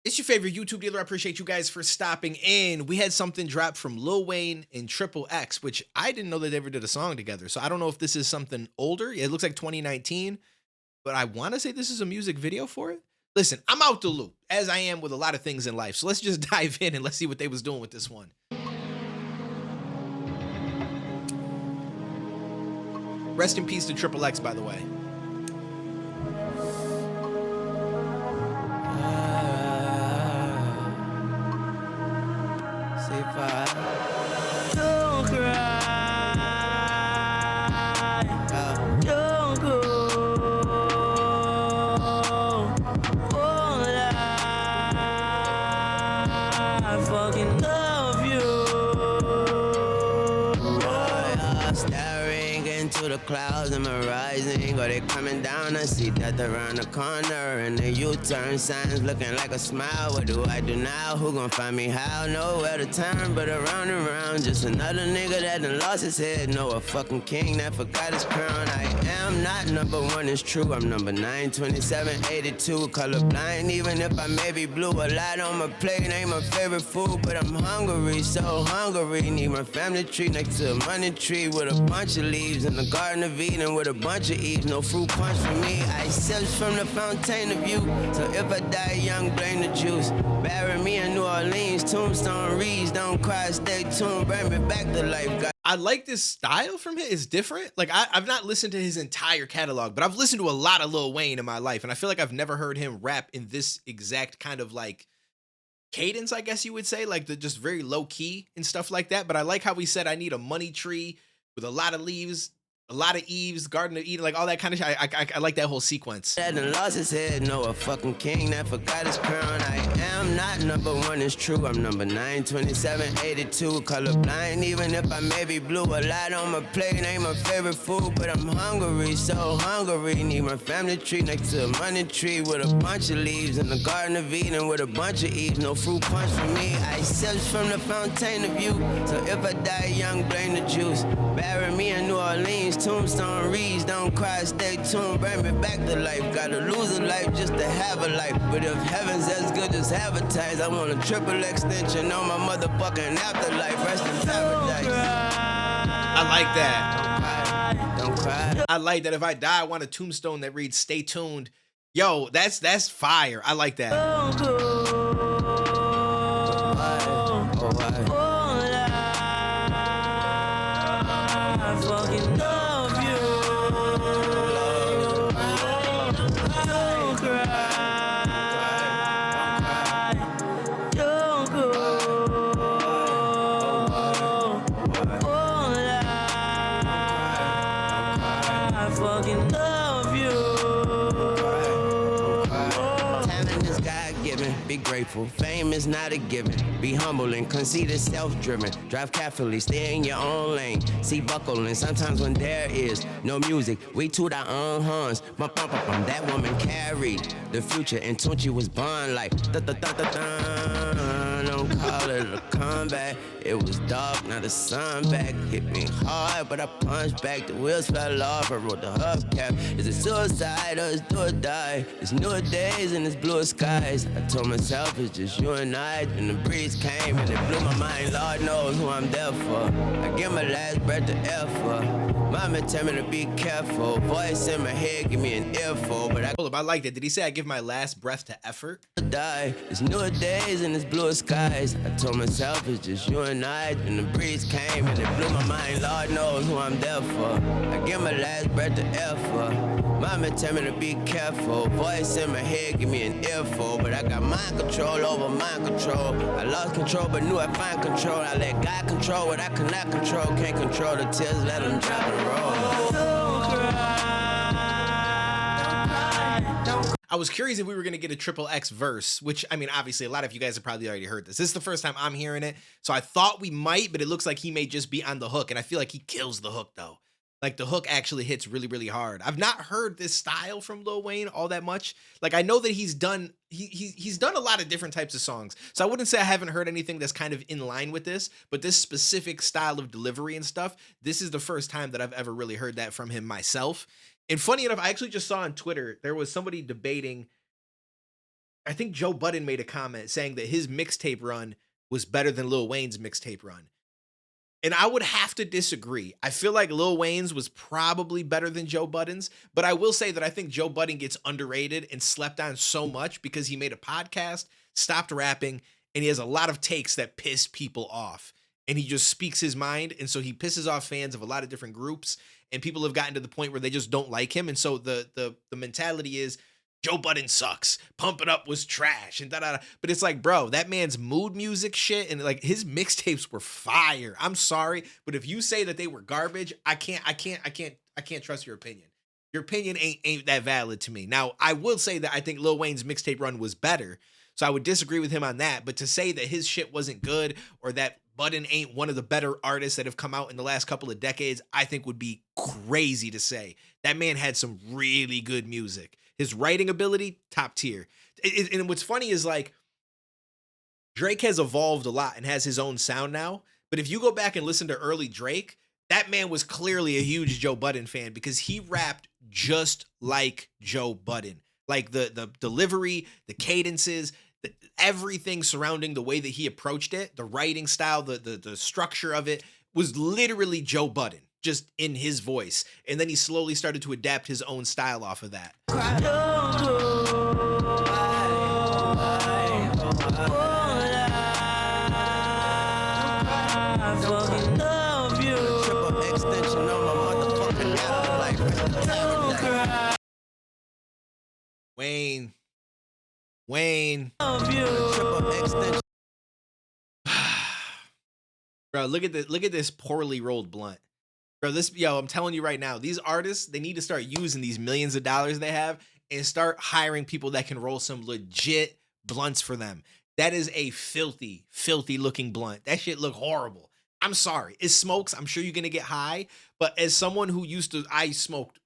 It's your favorite YouTube dealer. I appreciate you guys for stopping in. We had something drop from Lil Wayne and Triple X, which I didn't know that they ever did a song together. So I don't know if this is something older. It looks like 2019, but I want to say this is a music video for it. Listen, I'm out the loop, as I am with a lot of things in life. So let's just dive in and let's see what they was doing with this one. Rest in peace to Triple X, by the way. Don't cry, don't go. Oh, I fucking love you. Staring into the clouds, am I rising or they coming down? I see death around the corner and the U-turn signs looking like a smile. What do I do now? Who gon' find me how? Nowhere to turn but around and around. Just another nigga that done lost his head. No, a fucking king that forgot his crown. I am not number one, it's true. I'm number 9, 27, 82. Colorblind, even if I may be blue. A lot on my plate ain't my favorite food, but I'm hungry, so hungry. Need my family tree next to a money tree with a bunch of leaves in the Garden of Eden with a bunch of eaves. No fruit punch for me. I sips from the fountain of youth. So if I die young, blame the juice. Bury me in New Orleans, tombstone reads. Don't cry, stay tuned, bring me back to life. God. I like this style from him. It's different. Like I've not listened to his entire catalog, but I've listened to a lot of Lil Wayne in my life, and I feel like I've never heard him rap in this exact kind of like cadence, I guess you would say, like the just very low key and stuff like that. But I like how he said, "I need a money tree with a lot of leaves, a lot of eaves, Garden of Eden, like all that kind of shit." I like that whole sequence. That done lost his head, no, a fucking king that forgot his crown. I am not number one, it's true. I'm number 9, 27, 82. Colorblind, even if I may be blue. A lot on my plate ain't my favorite food, but I'm hungry, so hungry. Need my family tree next to a money tree with a bunch of leaves in the Garden of Eden with a bunch of eaves. No fruit punch for me. I sips from the fountain of youth. So if I die young, blame the juice. Bury me in New Orleans, tombstone reads. Don't cry, stay tuned, bring me back to life. Gotta lose a life just to have a life. But if heaven's as good as advertised, I want a triple extension on my motherfucking afterlife. Rest in paradise. I like that. Don't cry. I like that. If I die, I want a tombstone that reads "Stay tuned." Yo, that's fire. I like that. Don't go. I fucking love you. Don't cry. Don't go. I fucking love you. Talent is God-given, be grateful. Fame is not a given. Be humble and conceited, self-driven. Drive carefully, stay in your own lane. See buckling, sometimes when there is no music, we toot our own horns. Bum, bum, bum, bum. That woman carried the future, and Tunchi was born like da-da-da-da-da. Don't call it a comeback. It was dark, now the sun back. Hit me hard, but I punched back. The wheels fell off, I wrote the hubcap. Is it suicide or is do or die? It's new days and it's blue skies. I told myself it's just you and I. Then the breeze came and it blew my mind. Lord knows who I'm there for. I give my last breath to effort. Mama tell me to be careful. Voice in my head, give me an earful. But I Hold up, I like that. Did he say I give my last breath to effort? die. It's new days and it's blue skies. I told myself it's just you and I. Then the breeze came and it blew my mind. Lord knows who I'm there for. I give my last breath to effort. Mama tell me to be careful. Voice in my head, give me an earful. But I got mind control over mind control. I lost control but knew I'd find control. I let God control what I cannot control. Can't control the tears, let them drop and roll. Don't cry. I was curious if we were going to get a Triple X verse, which, I mean, obviously a lot of you guys have probably already heard this. This is the first time I'm hearing it, so I thought we might, but it looks like he may just be on the hook, and I feel like he kills the hook, though. Like, the hook actually hits really, really hard. I've not heard this style from Lil Wayne all that much. Like, I know that he's done he's done a lot of different types of songs, so I wouldn't say I haven't heard anything that's kind of in line with this, but this specific style of delivery and stuff, this is the first time that I've ever really heard that from him myself. And funny enough, I actually just saw on Twitter, there was somebody debating I think Joe Budden made a comment saying that his mixtape run was better than Lil Wayne's mixtape run. And I would have to disagree. I feel like Lil Wayne's was probably better than Joe Budden's, but I will say that I think Joe Budden gets underrated and slept on so much because he made a podcast, stopped rapping, and he has a lot of takes that piss people off. And he just speaks his mind, and so he pisses off fans of a lot of different groups, and people have gotten to the point where they just don't like him. And so the mentality is Joe Budden sucks. Pump It Up was trash and da da da. But it's like, bro, that man's mood music shit and like his mixtapes were fire. I'm sorry, but if you say that they were garbage, I can't trust your opinion. Your opinion ain't that valid to me. Now, I will say that I think Lil Wayne's mixtape run was better. So I would disagree with him on that. But to say that his shit wasn't good or that Budden ain't one of the better artists that have come out in the last couple of decades, I think would be crazy to say. That man had some really good music. His writing ability, top tier. And what's funny is like Drake has evolved a lot and has his own sound now. But if you go back and listen to early Drake, that man was clearly a huge Joe Budden fan because he rapped just like Joe Budden. Like the delivery, the cadences, everything surrounding the way that he approached it, the writing style, the structure of it was literally Joe Budden, just in his voice. And then he slowly started to adapt his own style off of that. Wayne. Bro, look at this poorly rolled blunt. Bro, I'm telling you right now, these artists, they need to start using these millions of dollars they have and start hiring people that can roll some legit blunts for them. That is a filthy, filthy looking blunt. That shit look horrible. I'm sorry. It smokes. I'm sure you're going to get high. But as someone who I smoked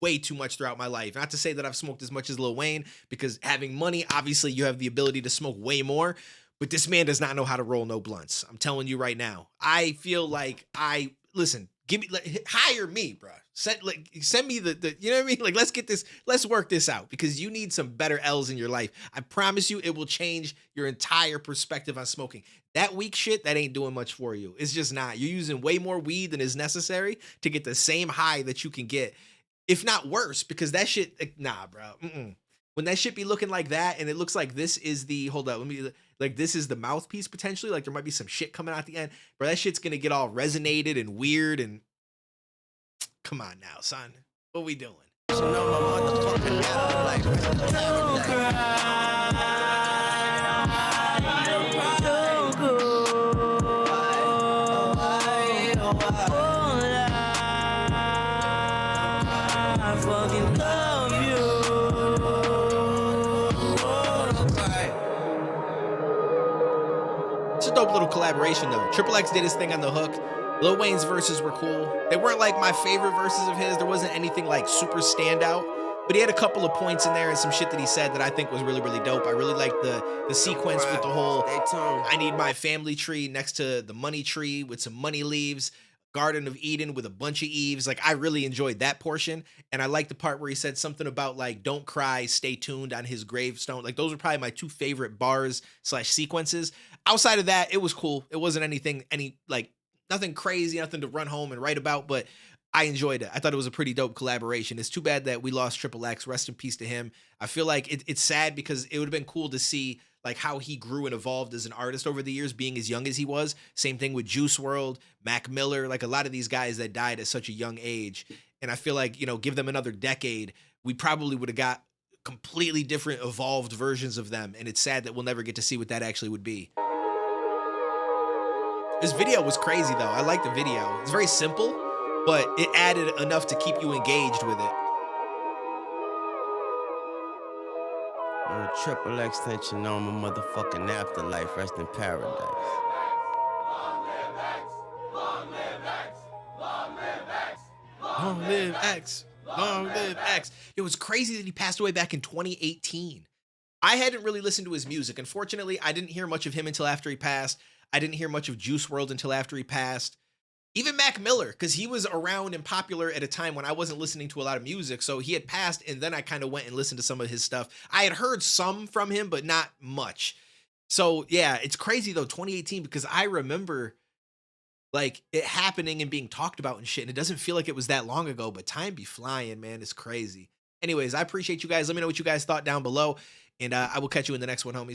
way too much throughout my life. Not to say that I've smoked as much as Lil Wayne, because having money, obviously you have the ability to smoke way more. But this man does not know how to roll no blunts. I'm telling you right now. I feel like listen, hire me, bro. Send me the you know what I mean? Like, let's work this out because you need some better L's in your life. I promise you it will change your entire perspective on smoking. That weak shit, that ain't doing much for you. It's just not. You're using way more weed than is necessary to get the same high that you can get, if not worse, because that shit, nah, bro. When that shit be looking like that and it looks like this is this is the mouthpiece potentially, like there might be some shit coming out the end, bro, that shit's gonna get all resonated and weird and come on now, son. What we doing? It's a dope little collaboration though. XXX did his thing on the hook. Lil Wayne's verses were cool. They weren't like my favorite verses of his. There wasn't anything like super standout, but he had a couple of points in there and some shit that he said that I think was really, really dope. I really liked the sequence with the whole I need my family tree next to the money tree with some money leaves, Garden of Eden with a bunch of eaves. Like, I really enjoyed that portion. And I like the part where he said something about like, don't cry, stay tuned on his gravestone. Like, those are probably my two favorite bars / sequences. Outside of that, it was cool. It wasn't nothing crazy, nothing to run home and write about, but I enjoyed it. I thought it was a pretty dope collaboration. It's too bad that we lost XXX. Rest in peace to him. I feel like it's sad because it would have been cool to see like how he grew and evolved as an artist over the years, being as young as he was. Same thing with Juice WRLD, Mac Miller, like a lot of these guys that died at such a young age. And I feel like, give them another decade, we probably would have got completely different evolved versions of them. And it's sad that we'll never get to see what that actually would be. This video was crazy though. I like the video. It's very simple, but it added enough to keep you engaged with it. On a XXXTentacion on my motherfucking afterlife, rest in paradise. Long live X. Long live X. It was crazy that he passed away back in 2018. I hadn't really listened to his music. Unfortunately, I didn't hear much of him until after he passed. I didn't hear much of Juice WRLD until after he passed. Even Mac Miller, because he was around and popular at a time when I wasn't listening to a lot of music. So he had passed, and then I kind of went and listened to some of his stuff. I had heard some from him, but not much. So yeah, it's crazy though, 2018, because I remember like it happening and being talked about and shit. And it doesn't feel like it was that long ago, but time be flying, man. It's crazy. Anyways, I appreciate you guys. Let me know what you guys thought down below. And I will catch you in the next one, homies.